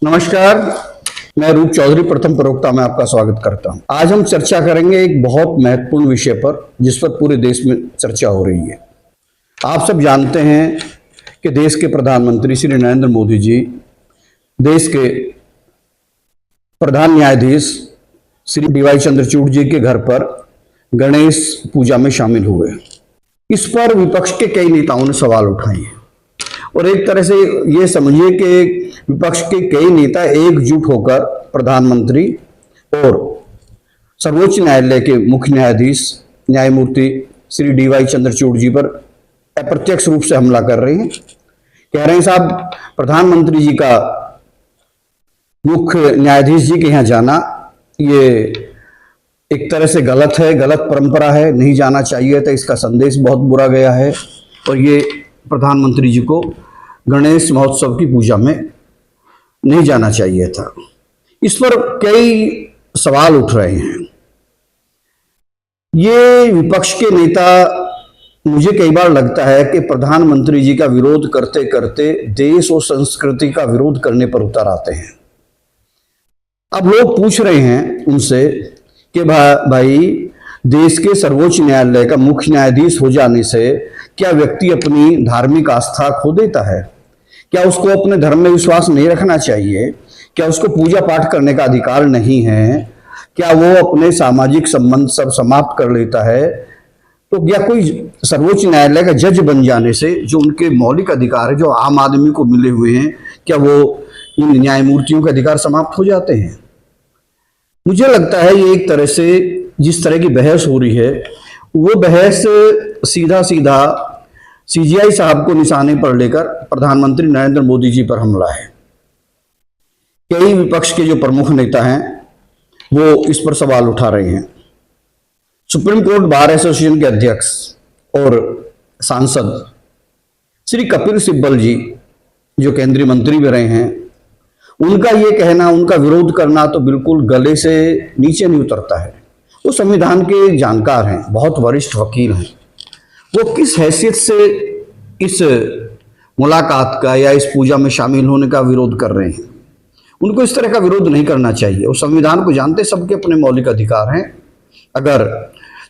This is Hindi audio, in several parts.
नमस्कार। मैं रूप चौधरी प्रथम प्रवक्ता में आपका स्वागत करता हूं। आज हम चर्चा करेंगे एक बहुत महत्वपूर्ण विषय पर जिस पर पूरे देश में चर्चा हो रही है। आप सब जानते हैं कि देश के प्रधानमंत्री श्री नरेंद्र मोदी जी देश के प्रधान न्यायाधीश श्री डीवाई चंद्रचूड़ जी के घर पर गणेश पूजा में शामिल हुए। इस पर विपक्ष के कई नेताओं ने सवाल उठाए हैं और एक तरह से ये समझिए कि विपक्ष के कई नेता एकजुट होकर प्रधानमंत्री और सर्वोच्च न्यायालय के मुख्य न्यायाधीश न्यायमूर्ति श्री डीवाई चंद्रचूड़ जी पर अप्रत्यक्ष रूप से हमला कर रहे हैं। कह रहे हैं साहब, प्रधानमंत्री जी का मुख्य न्यायाधीश जी के यहाँ जाना ये एक तरह से गलत है, गलत परंपरा है, नहीं जाना चाहिए था। इसका संदेश बहुत बुरा गया है और ये प्रधानमंत्री जी को गणेश महोत्सव की पूजा में नहीं जाना चाहिए था। इस पर कई सवाल उठ रहे हैं। ये विपक्ष के नेता, मुझे कई बार लगता है कि प्रधानमंत्री जी का विरोध करते करते देश और संस्कृति का विरोध करने पर उतर आते हैं। अब लोग पूछ रहे हैं उनसे कि भाई देश के सर्वोच्च न्यायालय का मुख्य न्यायाधीश हो जाने से क्या व्यक्ति अपनी धार्मिक आस्था खो देता है? क्या उसको अपने धर्म में विश्वास नहीं रखना चाहिए? क्या उसको पूजा पाठ करने का अधिकार नहीं है? क्या वो अपने सामाजिक संबंध सब समाप्त कर लेता है? तो क्या कोई सर्वोच्च न्यायालय का जज बन जाने से जो उनके मौलिक अधिकार है, जो आम आदमी को मिले हुए हैं, क्या वो इन न्यायमूर्तियों के अधिकार समाप्त हो जाते हैं? मुझे लगता है ये एक तरह से जिस तरह की बहस हो रही है वो बहस सीधा सीधा सीजीआई साहब को निशाने पर लेकर प्रधानमंत्री नरेंद्र मोदी जी पर हमला है। कई विपक्ष के जो प्रमुख नेता हैं वो इस पर सवाल उठा रहे हैं। सुप्रीम कोर्ट बार एसोसिएशन के अध्यक्ष और सांसद श्री कपिल सिब्बल जी, जो केंद्रीय मंत्री भी रहे हैं, उनका ये कहना, उनका विरोध करना तो बिल्कुल गले से नीचे नहीं उतरता है। वो संविधान के जानकार हैं, बहुत वरिष्ठ वकील हैं। वो किस हैसियत से इस मुलाकात का या इस पूजा में शामिल होने का विरोध कर रहे हैं? उनको इस तरह का विरोध नहीं करना चाहिए। वो संविधान को जानते, सबके अपने मौलिक अधिकार हैं। अगर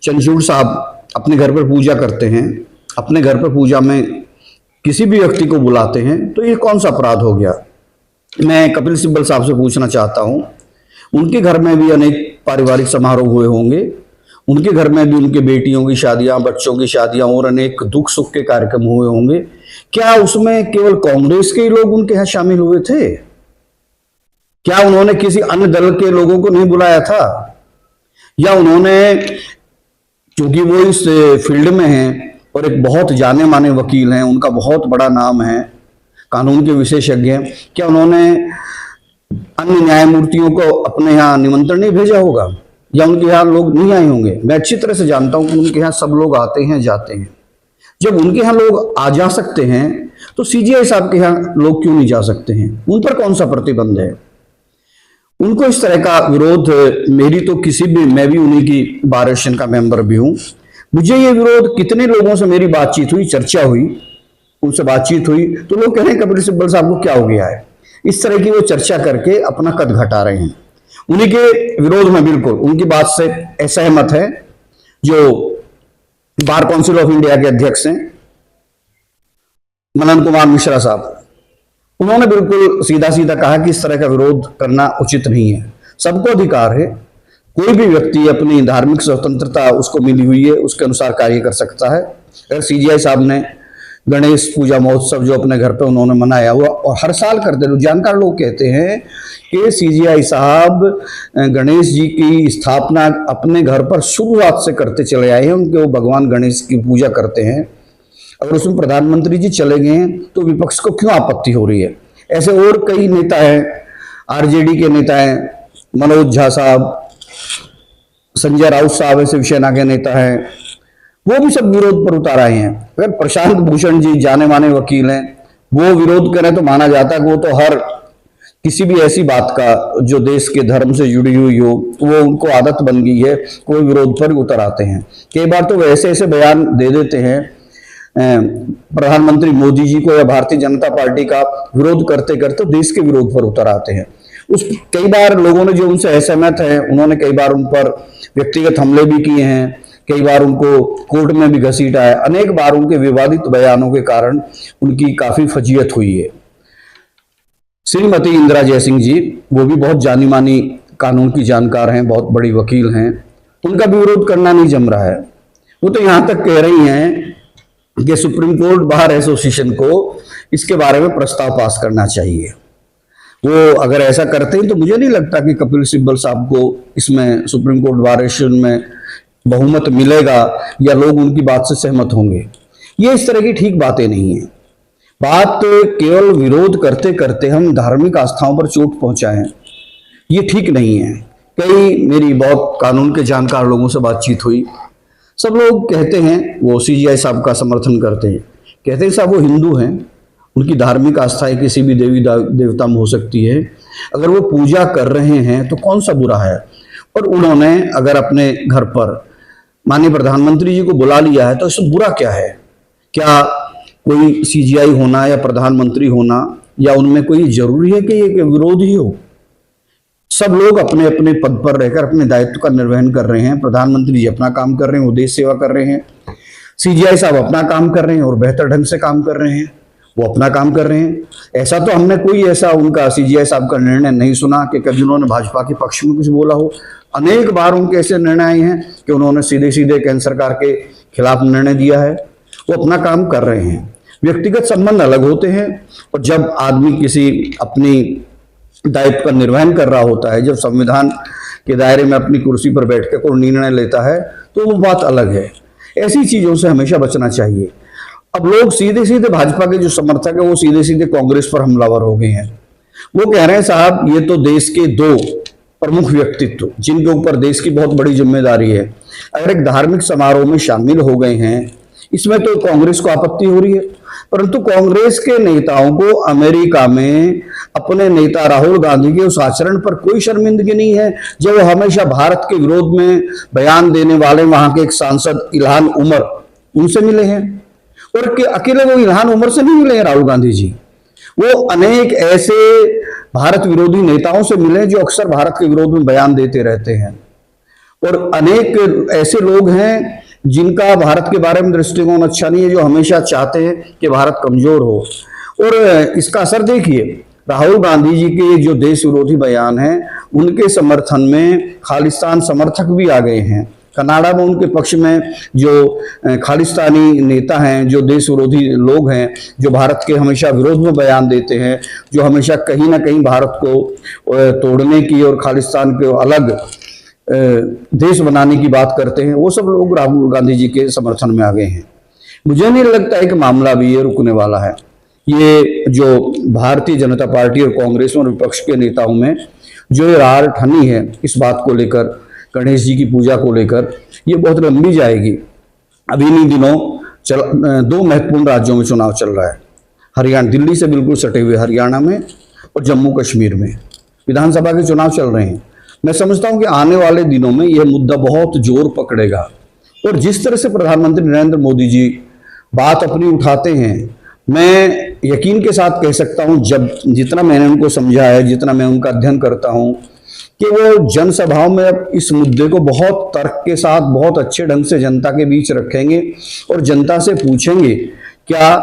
चंद्रचूड़ साहब अपने घर पर पूजा करते हैं, अपने घर पर पूजा में किसी भी व्यक्ति को बुलाते हैं, तो ये कौन सा अपराध हो गया? मैं कपिल सिब्बल साहब से पूछना चाहता हूँ, उनके घर में भी अनेक पारिवारिक समारोह हुए होंगे, उनके घर में भी उनके बेटियों की शादियां, बच्चों की शादियां और अनेक दुख सुख के कार्यक्रम हुए होंगे। क्या उसमें केवल कांग्रेस के लोग उनके यहाँ शामिल हुए थे? क्या उन्होंने किसी अन्य दल के लोगों को नहीं बुलाया था? या उन्होंने, क्योंकि वो इस फील्ड में हैं और एक बहुत जाने माने वकील हैं, उनका बहुत बड़ा नाम है, कानून के विशेषज्ञ हैं, क्या उन्होंने अन्य न्यायमूर्तियों को अपने यहाँ निमंत्रण नहीं भेजा होगा? या उनके यहाँ लोग नहीं आए होंगे? मैं अच्छी तरह से जानता हूं कि उनके यहाँ सब लोग आते हैं, जाते हैं। जब उनके यहाँ लोग आ जा सकते हैं तो सीजीआई साहब के यहाँ लोग क्यों नहीं जा सकते हैं? उन पर कौन सा प्रतिबंध है? उनको इस तरह का विरोध, मेरी तो किसी भी, मैं भी उन्हीं की बार एसोसिएशन का मेंबर भी हूं, मुझे ये विरोध, कितने लोगों से मेरी बातचीत हुई, चर्चा हुई, उनसे बातचीत हुई, तो लोग कह रहे हैं कपिल सिब्बल साहब को क्या हो गया है? इस तरह की वो चर्चा करके अपना कद घटा रहे हैं। उन्हीं के विरोध में बिल्कुल उनकी बात से असहमत है जो बार काउंसिल ऑफ इंडिया के अध्यक्ष हैं मनन कुमार मिश्रा साहब। उन्होंने बिल्कुल सीधा सीधा कहा कि इस तरह का विरोध करना उचित नहीं है। सबको अधिकार है, कोई भी व्यक्ति अपनी धार्मिक स्वतंत्रता उसको मिली हुई है, उसके अनुसार कार्य कर सकता है। अगर सीजीआई साहब ने गणेश पूजा महोत्सव जो अपने घर पे उन्होंने मनाया हुआ और हर साल करते, लोग जानकार लोग कहते हैं कि सीजीआई साहब गणेश जी की स्थापना अपने घर पर शुरुआत से करते चले आए हैं, उनके वो भगवान गणेश की पूजा करते हैं। अगर उसमें प्रधानमंत्री जी चले गए हैं तो विपक्ष को क्यों आपत्ति हो रही है? ऐसे और कई नेता हैं, आरजेडी के नेता हैं, मनोज झा साहब, संजय राउत साहब ऐसे शिवसेना के नेता हैं, वो भी सब विरोध पर उतर आए हैं। अगर प्रशांत भूषण जी जाने माने वकील हैं, वो विरोध करें तो माना जाता है कि वो तो हर किसी भी ऐसी बात का जो देश के धर्म से जुड़ी हुई हो वो उनको आदत बन गई है, कोई विरोध पर उतर आते हैं। कई बार तो वैसे ऐसे बयान दे देते हैं प्रधानमंत्री मोदी जी को या भारतीय जनता पार्टी का विरोध करते करते देश के विरोध पर उतर आते हैं। कई बार लोगों ने जो उनसे असहमत है, उन्होंने कई बार उन पर व्यक्तिगत हमले भी किए हैं, कई बार उनको कोर्ट में भी घसीटा है, अनेक बार उनके विवादित बयानों के कारण उनकी काफी फजीयत हुई है। श्रीमती इंदिरा जयसिंह जी, वो भी बहुत जानी मानी कानून की जानकार हैं, बहुत बड़ी वकील हैं, उनका भी विरोध करना नहीं जम रहा है। वो तो यहां तक कह रही हैं कि सुप्रीम कोर्ट बार एसोसिएशन को इसके बारे में प्रस्ताव पास करना चाहिए। वो अगर ऐसा करते हैं तो मुझे नहीं लगता कि कपिल सिब्बल साहब को इसमें सुप्रीम कोर्ट बार एसोसिएशन में बहुमत मिलेगा या लोग उनकी बात से सहमत होंगे। ये इस तरह की ठीक बातें नहीं है। बात केवल विरोध करते करते हम धार्मिक आस्थाओं पर चोट पहुंचाएं, ये ठीक नहीं है। कई मेरी बहुत कानून के जानकार लोगों से बातचीत हुई, सब लोग कहते हैं, वो सीजीआई साहब का समर्थन करते हैं, कहते हैं साहब वो हिंदू हैं, उनकी धार्मिक आस्थाएं किसी भी देवी देवता में हो सकती है, अगर वो पूजा कर रहे हैं तो कौन सा बुरा है। और उन्होंने अगर अपने घर पर माननीय प्रधानमंत्री जी को बुला लिया है तो इससे बुरा क्या है। क्या कोई सीजीआई होना या प्रधानमंत्री होना या उनमें कोई जरूरी है कि ये विरोध ही हो। सब लोग अपने अपने पद पर रहकर अपने दायित्व का निर्वहन कर रहे हैं। प्रधानमंत्री जी अपना काम कर रहे हैं, वो देश सेवा कर रहे हैं, सीजीआई साहब अपना काम कर रहे हैं और बेहतर ढंग से काम कर रहे हैं, वो अपना काम कर रहे हैं। ऐसा तो हमने कोई ऐसा उनका सीजीआई साहब का निर्णय नहीं सुना कि कभी उन्होंने भाजपा के पक्ष में कुछ बोला हो। अनेक बार उनके ऐसे निर्णय आए हैं कि उन्होंने सीधे सीधे केंद्र सरकार के खिलाफ निर्णय दिया है। वो अपना काम कर रहे हैं। व्यक्तिगत संबंध अलग होते हैं, और जब आदमी किसी अपनी दायित्व का निर्वहन कर रहा होता है, जब संविधान के दायरे में अपनी कुर्सी पर बैठकर कोई निर्णय लेता है तो वो बात अलग है। ऐसी चीजों से हमेशा बचना चाहिए। अब लोग सीधे सीधे भाजपा के जो समर्थक है वो सीधे सीधे कांग्रेस पर हमलावर हो गए हैं। वो कह रहे हैं साहब ये तो देश के दो प्रमुख व्यक्तित्व जिनके ऊपर देश की बहुत बड़ी जिम्मेदारी है, अगर एक धार्मिक समारोह में शामिल हो गए हैं, इसमें तो कांग्रेस को आपत्ति हो रही है। परंतु कांग्रेस के नेताओं को अमेरिका में अपने नेता राहुल गांधी के उस आचरण पर कोई शर्मिंदगी नहीं है, जब वो हमेशा भारत के विरोध में बयान देने वाले वहां के एक सांसद इल्हान उमर उनसे मिले हैं। और अकेले वो इल्हान उमर से नहीं मिले हैं राहुल गांधी जी, वो अनेक ऐसे भारत विरोधी नेताओं से मिले जो अक्सर भारत के विरोध में बयान देते रहते हैं। और अनेक ऐसे लोग हैं जिनका भारत के बारे में दृष्टिकोण अच्छा नहीं है, जो हमेशा चाहते हैं कि भारत कमजोर हो। और इसका असर देखिए, राहुल गांधी जी के जो देश विरोधी बयान हैं उनके समर्थन में खालिस्तान समर्थक भी आ गए हैं। कनाडा में उनके पक्ष में जो खालिस्तानी नेता हैं, जो देश विरोधी लोग हैं, जो भारत के हमेशा विरोध में बयान देते हैं, जो हमेशा कहीं ना कहीं भारत को तोड़ने की और खालिस्तान को अलग देश बनाने की बात करते हैं, वो सब लोग राहुल गांधी जी के समर्थन में आ गए हैं। मुझे नहीं लगता है कि मामला भी ये रुकने वाला है। ये जो भारतीय जनता पार्टी और कांग्रेस और विपक्ष के नेताओं में जो ये रार ठनी है इस बात को लेकर, गणेश जी की पूजा को लेकर, ये बहुत लंबी जाएगी। अभी इन्हीं दिनों दो महत्वपूर्ण राज्यों में चुनाव चल रहा है, हरियाणा, दिल्ली से बिल्कुल सटे हुए हरियाणा में और जम्मू कश्मीर में विधानसभा के चुनाव चल रहे हैं। मैं समझता हूं कि आने वाले दिनों में यह मुद्दा बहुत जोर पकड़ेगा। और जिस तरह से प्रधानमंत्री नरेंद्र मोदी जी बात अपनी उठाते हैं, मैं यकीन के साथ कह सकता हूं, जब जितना मैंने उनको समझा है, जितना मैं उनका अध्ययन करता हूं, कि वो जनसभाओं में अब इस मुद्दे को बहुत तर्क के साथ बहुत अच्छे ढंग से जनता के बीच रखेंगे और जनता से पूछेंगे क्या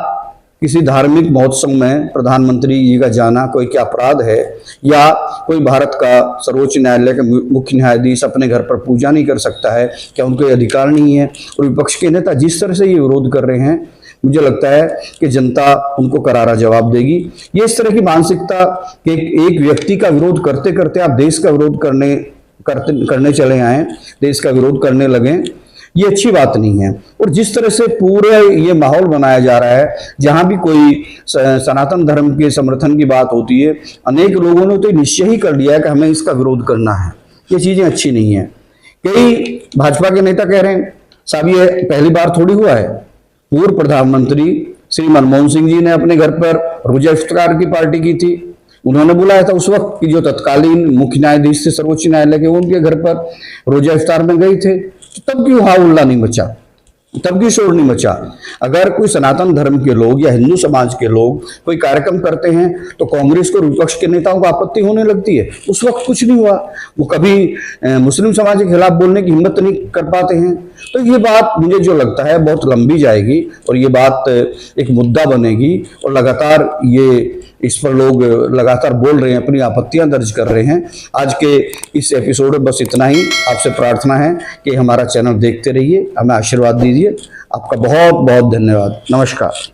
किसी धार्मिक महोत्सव में प्रधानमंत्री जी का जाना कोई क्या अपराध है, या कोई भारत का सर्वोच्च न्यायालय के मुख्य न्यायाधीश अपने घर पर पूजा नहीं कर सकता है, क्या उनको ये अधिकार नहीं है। और विपक्ष के नेता जिस तरह से ये विरोध कर रहे हैं, मुझे लगता है कि जनता उनको करारा जवाब देगी। ये इस तरह की मानसिकता कि एक व्यक्ति का विरोध करते करते आप देश का विरोध करने चले आए, देश का विरोध करने लगे, ये अच्छी बात नहीं है। और जिस तरह से पूरा ये माहौल बनाया जा रहा है, जहां भी कोई सनातन धर्म के समर्थन की बात होती है, अनेक लोगों ने तो निश्चय ही कर लिया है कि हमें इसका विरोध करना है। ये चीजें अच्छी नहीं है। कई भाजपा के नेता कह रहे हैं साहब ये पहली बार थोड़ी हुआ है। पूर्व प्रधानमंत्री श्री मनमोहन सिंह जी ने अपने घर पर रोजा इफ्तार की पार्टी की थी। उन्होंने बुलाया था उस वक्त की जो तत्कालीन मुख्य न्यायाधीश थे सर्वोच्च न्यायालय के, उनके घर पर रोजा इफ्तार में गए थे, तब क्यों हाउल्ला नहीं मचा। तब भी शोर नहीं मचा। अगर कोई सनातन धर्म के लोग या हिंदू समाज के लोग कोई कार्यक्रम करते हैं तो कांग्रेस को, विपक्ष के नेताओं को आपत्ति होने लगती है। उस वक्त कुछ नहीं हुआ। वो कभी मुस्लिम समाज के खिलाफ बोलने की हिम्मत नहीं कर पाते हैं। तो ये बात मुझे जो लगता है बहुत लंबी जाएगी और ये बात एक मुद्दा बनेगी और लगातार ये इस पर लोग लगातार बोल रहे हैं, अपनी आपत्तियां दर्ज कर रहे हैं। आज के इस एपिसोड में बस इतना ही। आपसे प्रार्थना है कि हमारा चैनल देखते रहिए, हमें आशीर्वाद दीजिए। आपका बहुत बहुत धन्यवाद। नमस्कार।